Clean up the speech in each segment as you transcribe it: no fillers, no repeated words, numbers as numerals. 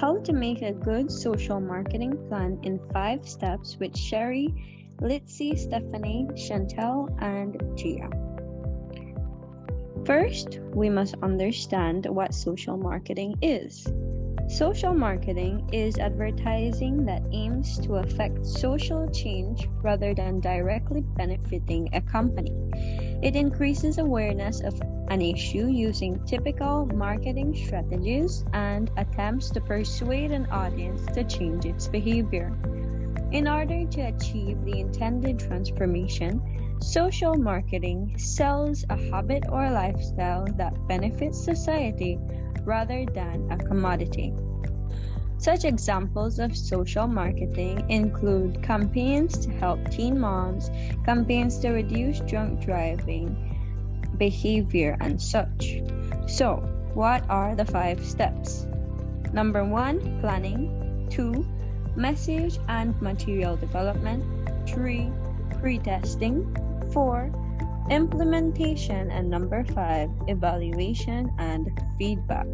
How to make a good social marketing plan in 5 steps with Sherry, Litzy, Stephanie, Chantel, and Gia. First, we must understand what social marketing is. Social marketing is advertising that aims to affect social change rather than directly benefiting a company. It increases awareness of an issue using typical marketing strategies and attempts to persuade an audience to change its behavior. In order to achieve the intended transformation, social marketing sells a habit or lifestyle that benefits society rather than a commodity. Such examples of social marketing include campaigns to help teen moms, campaigns to reduce drunk driving behavior, and such. So, what are the 5 steps? Number 1, planning. 2, message and material development. 3, pre-testing. 4, implementation. And number 5, evaluation and feedback.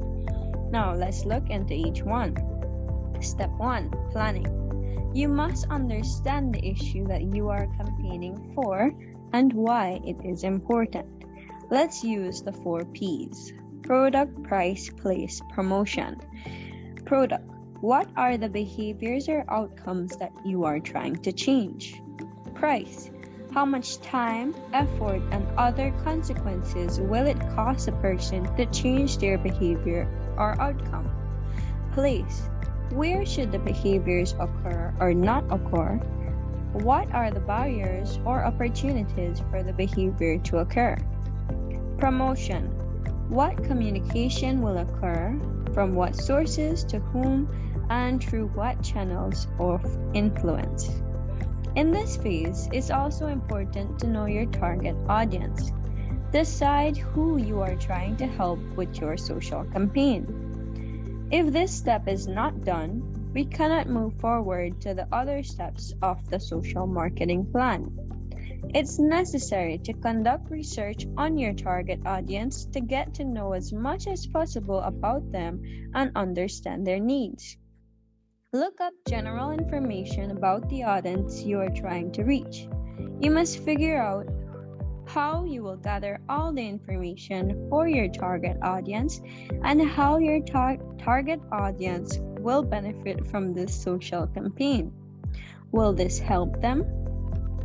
Now, let's look into each one. Step 1, planning. You must understand the issue that you are campaigning for and why it is important. Let's use the 4 P's. Product, price, place, promotion. Product. What are the behaviors or outcomes that you are trying to change? Price. How much time, effort, and other consequences will it cost a person to change their behavior or outcome? Place. Where should the behaviors occur or not occur? What are the barriers or opportunities for the behavior to occur? Promotion. What communication will occur, from what sources, to whom, and through what channels of influence? In this phase, it's also important to know your target audience. Decide who you are trying to help with your social campaign. If this step is not done, we cannot move forward to the other steps of the social marketing plan. It's necessary to conduct research on your target audience to get to know as much as possible about them and understand their needs. Look up general information about the audience you are trying to reach. You must figure out how you will gather all the information for your target audience and how your target audience will benefit from this social campaign. Will this help them?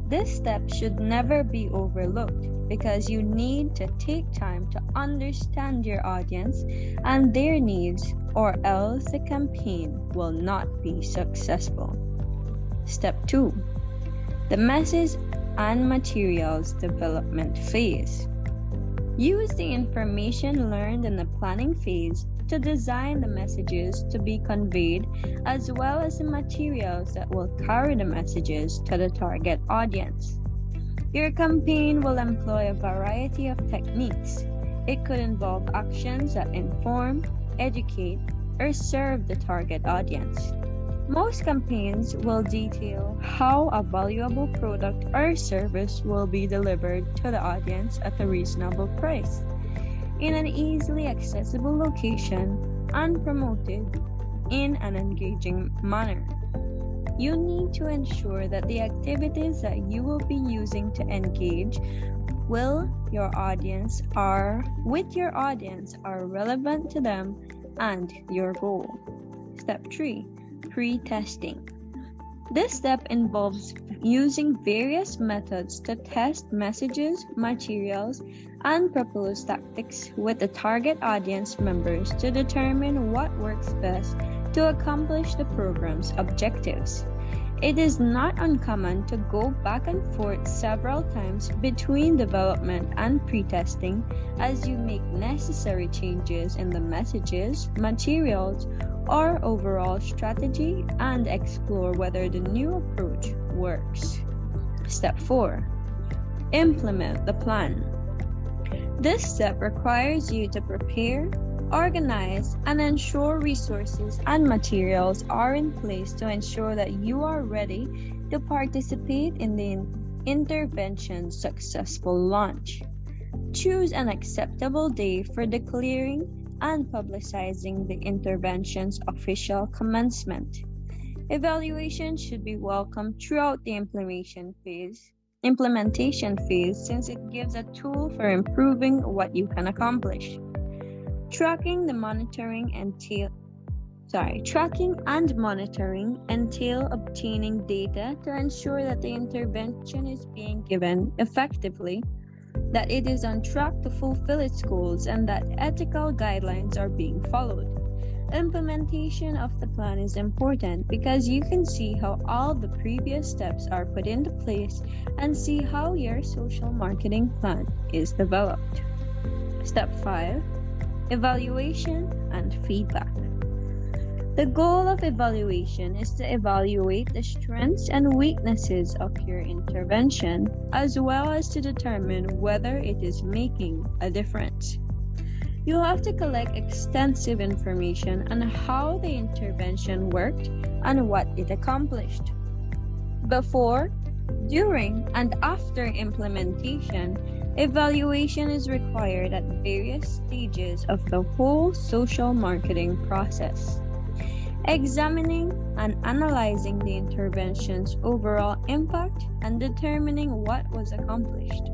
This step should never be overlooked because you need to take time to understand your audience and their needs, or else the campaign will not be successful. Step 2. The message and materials development phase. Use the information learned in the planning phase to design the messages to be conveyed, as well as the materials that will carry the messages to the target audience. Your campaign will employ a variety of techniques. It could involve actions that inform, educate, or serve the target audience. Most campaigns will detail how a valuable product or service will be delivered to the audience at a reasonable price, in an easily accessible location, and promoted in an engaging manner. You need to ensure that the activities that you will be using to engage with your audience are relevant to them and your goal. Step 3. Pre-testing. This step involves using various methods to test messages, materials, and proposed tactics with the target audience members to determine what works best to accomplish the program's objectives. It is not uncommon to go back and forth several times between development and pre-testing as you make necessary changes in the messages, materials, or overall strategy and explore whether the new approach works. Step 4. Implement the plan. This step requires you to prepare, organize, and ensure resources and materials are in place to ensure that you are ready to participate in the intervention's successful launch. Choose an acceptable day for declaring and publicizing the intervention's official commencement. Evaluation should be welcomed throughout the implementation phase since it gives a tool for improving what you can accomplish. Tracking and monitoring entail obtaining data to ensure that the intervention is being given effectively, that it is on track to fulfill its goals, and that ethical guidelines are being followed. Implementation of the plan is important because you can see how all the previous steps are put into place and see how your social marketing plan is developed. Step 5. Evaluation and feedback. The goal of evaluation is to evaluate the strengths and weaknesses of your intervention, as well as to determine whether it is making a difference. You'll have to collect extensive information on how the intervention worked and what it accomplished. Before, during, and after implementation, evaluation is required at various stages of the whole social marketing process. Examining and analyzing the intervention's overall impact and determining what was accomplished.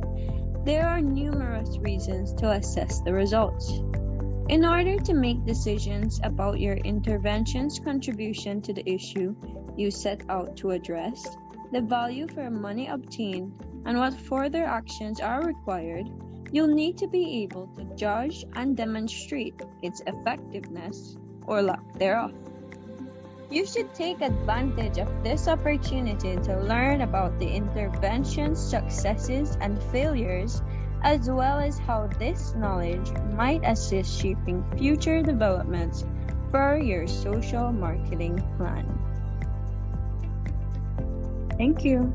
There are numerous reasons to assess the results. In order to make decisions about your intervention's contribution to the issue you set out to address, the value for money obtained, and what further actions are required, you'll need to be able to judge and demonstrate its effectiveness or lack thereof. You should take advantage of this opportunity to learn about the intervention's successes and failures, as well as how this knowledge might assist shaping future developments for your social marketing plan. Thank you.